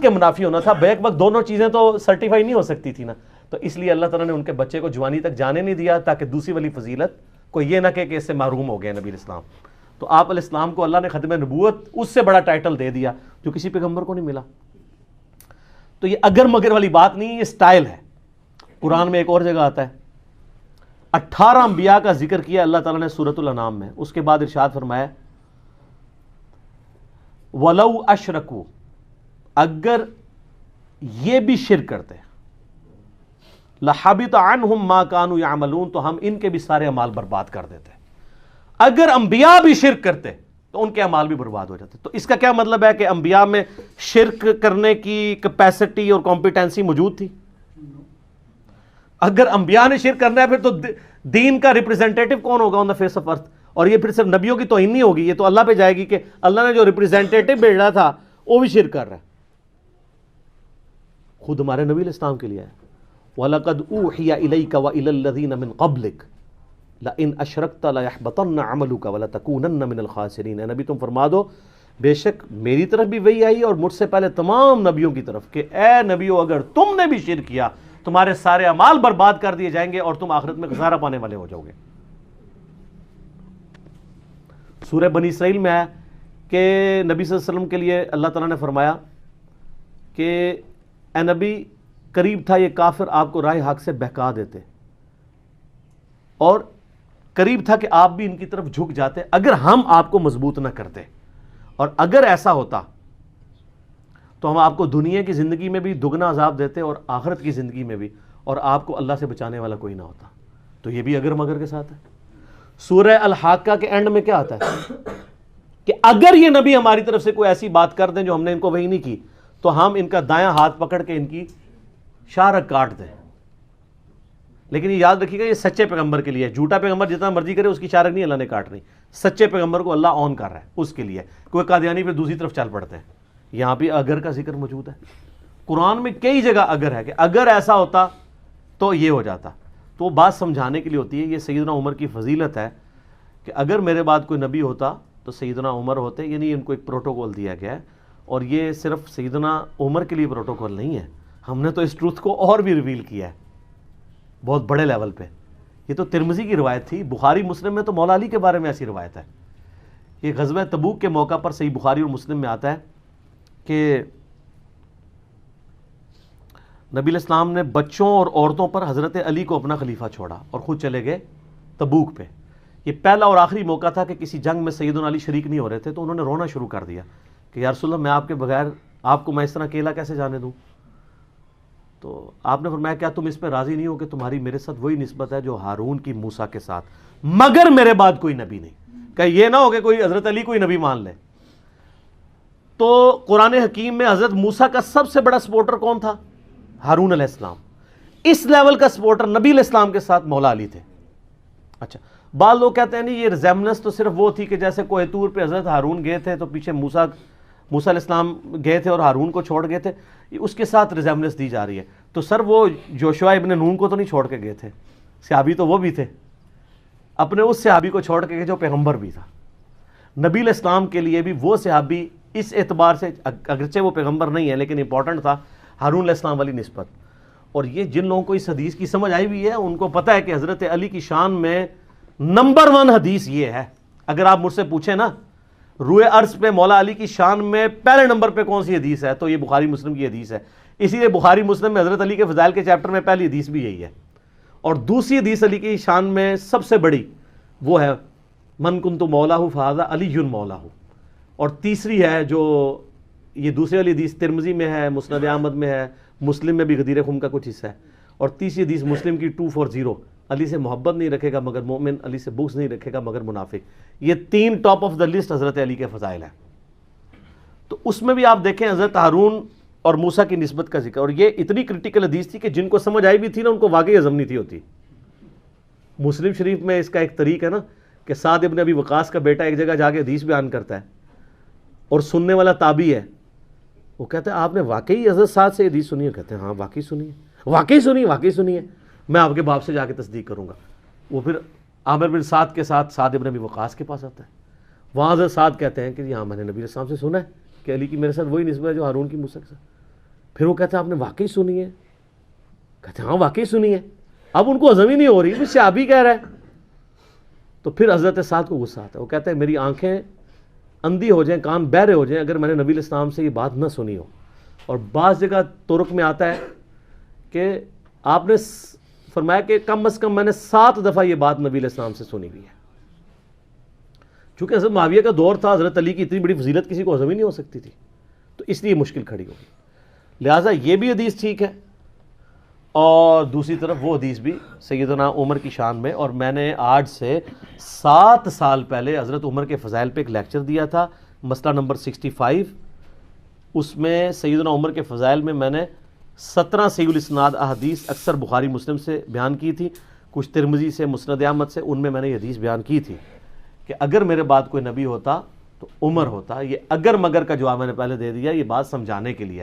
کے منافی ہونا تھا، بیک وقت دونوں چیزیں تو سرٹیفائی نہیں ہو سکتی تھی نا، تو اس لیے اللہ تعالیٰ نے ان کے بچے کو جوانی تک جانے نہیں دیا تاکہ دوسری والی فضیلت کو یہ نہ کہ اس سے محروم ہو گئے نبی الاسلام. تو آپ علیہ السلام کو اللہ نے ختم نبوت اس سے بڑا ٹائٹل دے دیا جو کسی پیغمبر کو نہیں ملا. تو یہ اگر مگر والی بات نہیں، یہ سٹائل ہے. قرآن میں ایک اور جگہ آتا ہے، 18 انبیاء کا ذکر کیا اللہ تعالیٰ نے سورۃ الانعام میں، اس کے بعد ارشاد فرمایا وَلَوْ أَشْرَكُوا، اگر یہ بھی شرک کرتے لَحَبِطَ عَنْهُمْ مَا كَانُوا يَعْمَلُونَ، تو ہم ان کے بھی سارے اعمال برباد کر دیتے. اگر انبیاء بھی شرک کرتے تو ان کے اعمال بھی برباد ہو جاتے. تو اس کا کیا مطلب ہے کہ انبیاء میں شرک کرنے کی کیپیسٹی اور کمپیٹنسی موجود تھی؟ اگر انبیاء نے شرک کرنا ہے پھر تو دین کا ریپریزنٹیٹو کون ہوگا آن دا فیس آف ارتھ؟ اور یہ پھر صرف نبیوں کی توہین نہیں ہوگی، یہ تو اللہ پہ جائے گی کہ اللہ نے جو ریپریزنٹیٹو بھیجا تھا وہ بھی شرک کر رہا ہے. خود ہمارے نبی علیہ السلام کے لیے ہے وَلَقَدْ أُوحِيَ إِلَيْكَ وَإِلَى الَّذِينَ مِنْ قَبْلِكَ لَإِنْ أَشْرَكْتَ لَيَحْبَطَنَّ عَمَلُكَ وَلَتَكُونَنَّ مِنَ الْخَاسِرِينَ. نبی تم فرما دو بے شک میری طرف بھی وہی آئی اور مجھ سے پہلے تمام نبیوں کی طرف کہ اے نبیوں اگر تم نے بھی شرک کیا تمہارے سارے اعمال برباد کر دیے جائیں گے اور تم آخرت میں خسارہ پانے والے ہو جاؤ گے. سورہ بنی اسرائیل میں ہے کہ نبی صلی اللہ علیہ وسلم کے لیے اللہ تعالیٰ نے فرمایا کہ اے نبی قریب تھا یہ کافر آپ کو راہ حق سے بہکا دیتے اور قریب تھا کہ آپ بھی ان کی طرف جھک جاتے اگر ہم آپ کو مضبوط نہ کرتے، اور اگر ایسا ہوتا تو ہم آپ کو دنیا کی زندگی میں بھی دگنا عذاب دیتے اور آخرت کی زندگی میں بھی، اور آپ کو اللہ سے بچانے والا کوئی نہ ہوتا. تو یہ بھی اگر مگر کے ساتھ ہے. سورہ الحاقہ کے اینڈ میں کیا آتا ہے کہ اگر یہ نبی ہماری طرف سے کوئی ایسی بات کر دیں جو ہم نے ان کو وحی نہیں کی تو ہم ان کا دایاں ہاتھ پکڑ کے ان کی شارک کاٹ دیں. لیکن یہ یاد رکھیے گا یہ سچے پیغمبر کے لیے ہے. جھوٹا پیغمبر جتنا مرضی کرے اس کی شارک نہیں اللہ نے کاٹنی. سچے پیغمبر کو اللہ آن کر رہا ہے اس کے لیے. کوئی قادیانی پہ دوسری طرف چل پڑتے ہیں. یہاں بھی اگر کا ذکر موجود ہے. قرآن میں کئی جگہ اگر ہے کہ اگر ایسا ہوتا تو یہ ہو جاتا. تو وہ بات سمجھانے کے لیے ہوتی ہے. یہ سیدنا عمر کی فضیلت ہے کہ اگر میرے بعد کوئی نبی ہوتا تو سیدنا عمر ہوتے. یعنی ان کو ایک پروٹوکول دیا گیا ہے اور یہ صرف سیدنا عمر کے لیے پروٹوکول نہیں ہے. ہم نے تو اس ٹروتھ کو اور بھی ریویل کیا ہے بہت بڑے لیول پہ. یہ تو ترمذی کی روایت تھی. بخاری مسلم میں تو مولا علی کے بارے میں ایسی روایت ہے. یہ غزوہ تبوک کے موقع پر صحیح بخاری اور مسلم میں آتا ہے کہ نبی علیہ السلام نے بچوں اور عورتوں پر حضرت علی کو اپنا خلیفہ چھوڑا اور خود چلے گئے تبوک پہ. یہ پہلا اور آخری موقع تھا کہ کسی جنگ میں سیدنا علی شریک نہیں ہو رہے تھے. تو انہوں نے رونا شروع کر دیا کہ یا رسول اللہ میں آپ کے بغیر آپ کو میں اس طرح اکیلا کیسے جانے دوں. تو آپ نے فرمایا کیا تم اس پہ راضی نہیں ہو کہ تمہاری میرے ساتھ وہی نسبت ہے جو ہارون کی موسیٰ کے ساتھ، مگر میرے بعد کوئی نبی نہیں. کہ یہ نہ ہو کہ کوئی حضرت علی کوئی نبی مان لے. تو قرآن حکیم میں حضرت موسیٰ کا سب سے بڑا سپورٹر کون تھا؟ ہارون علیہ السلام. اس لیول کا سپورٹر نبی علیہ السلام کے ساتھ مولا علی تھے. اچھا بعض لوگ کہتے ہیں نہیں یہ ریزیمبلنس تو صرف وہ تھی کہ جیسے کوہ طور پہ حضرت ہارون گئے تھے تو پیچھے موسیٰ علیہ السلام گئے تھے اور ہارون کو چھوڑ گئے تھے، اس کے ساتھ ریزیمبلنس دی جا رہی ہے. تو سر وہ جوشوا ابن نون کو تو نہیں چھوڑ کے گئے تھے، صحابی تو وہ بھی تھے، اپنے اس صحابی کو چھوڑ کے گئے جو پیغمبر بھی تھا. نبی علیہ السلام کے لیے بھی وہ صحابی اس اعتبار سے اگرچہ وہ پیغمبر نہیں ہے لیکن امپورٹنٹ تھا، ہارون علیہ السلام والی نسبت. اور یہ جن لوگوں کو اس حدیث کی سمجھ آئی ہوئی ہے ان کو پتہ ہے کہ حضرت علی کی شان میں نمبر 1 حدیث یہ ہے. اگر آپ مجھ سے پوچھیں نا روئے عرض پہ مولا علی کی شان میں پہلے نمبر پہ کون سی حدیث ہے تو یہ بخاری مسلم کی حدیث ہے. اسی لیے بخاری مسلم میں حضرت علی کے فضائل کے چیپٹر میں پہلی حدیث بھی یہی ہے. اور دوسری حدیث علی کی شان میں سب سے بڑی وہ ہے من کنت مولاہ فہذا علی مولاہ. اور تیسری ہے جو یہ دوسری والی حدیث ترمذی میں ہے، مسند احمد میں ہے، مسلم میں بھی غدیر خم کا کچھ حصہ ہے. اور تیسری حدیث مسلم کی 240 علی سے محبت نہیں رکھے گا مگر مومن، علی سے بغض نہیں رکھے گا مگر منافق. یہ 3 ٹاپ آف دا لسٹ حضرت علی کے فضائل ہیں. تو اس میں بھی آپ دیکھیں حضرت ہارون اور موسیٰ کی نسبت کا ذکر. اور یہ اتنی کرٹیکل حدیث تھی کہ جن کو سمجھ آئی بھی تھی نا ان کو واقعی ہضم نہیں تھی ہوتی. مسلم شریف میں اس کا ایک طریق ہے نا کہ سعد ابن ابی وقاص کا بیٹا ایک جگہ جا کے حدیث بیان کرتا ہے اور سننے والا تابعی ہے. وہ کہتا ہے آپ نے واقعی حضرت سعد سے حدیث سنی ہے؟ کہتے ہیں ہاں واقعی سنی ہے، واقعی سنی ہے، میں آپ کے باپ سے جا کے تصدیق کروں گا. وہ پھر عامر بن سعد کے ساتھ سعد ابن ابی وقاص کے پاس آتا ہے. وہاں حضرت سعد کہتے ہیں کہ ہاں میں نے نبی علیہ السلام سے سنا ہے کہ علی کی میرے ساتھ وہی نسبت ہے جو ہارون کی موسیٰ کے ساتھ. پھر وہ کہتے ہیں آپ نے واقعی سنی ہے؟ کہتے ہیں ہاں واقعی سنی ہے. اب ان کو ہضم ہی نہیں ہو رہی، مجھ سے صحابی کہہ رہا ہے. تو پھر حضرت سعد کو غصہ آتا ہے، وہ کہتے ہیں میری آنکھیں اندھی ہو جائیں، کان بہرے ہو جائیں اگر میں نے نبی علیہ السلام سے یہ بات نہ سنی ہو. اور بعض جگہ طرق میں آتا ہے کہ آپ نے فرمایا کہ کم از کم میں نے 7 دفعہ یہ بات نبی علیہ السلام سے سنی ہوئی ہے. چونکہ حضرت معاویہ کا دور تھا، حضرت علی کی اتنی بڑی فضیلت کسی کو ہضم ہی نہیں ہو سکتی تھی، تو اس لیے مشکل کھڑی ہوگی. لہٰذا یہ بھی حدیث ٹھیک ہے، اور دوسری طرف وہ حدیث بھی سیدنا عمر کی شان میں. اور میں نے آج سے 7 سال پہلے حضرت عمر کے فضائل پہ ایک لیکچر دیا تھا، مسئلہ نمبر 65. اس میں سیدنا عمر کے فضائل میں نے 17 صحیح الاسناد احادیث اکثر بخاری مسلم سے بیان کی تھی، کچھ ترمذی سے، مسند احمد سے. ان میں نے یہ حدیث بیان کی تھی کہ اگر میرے بعد کوئی نبی ہوتا تو عمر ہوتا. یہ اگر مگر کا جواب میں نے پہلے دے دیا، یہ بات سمجھانے کے لیے.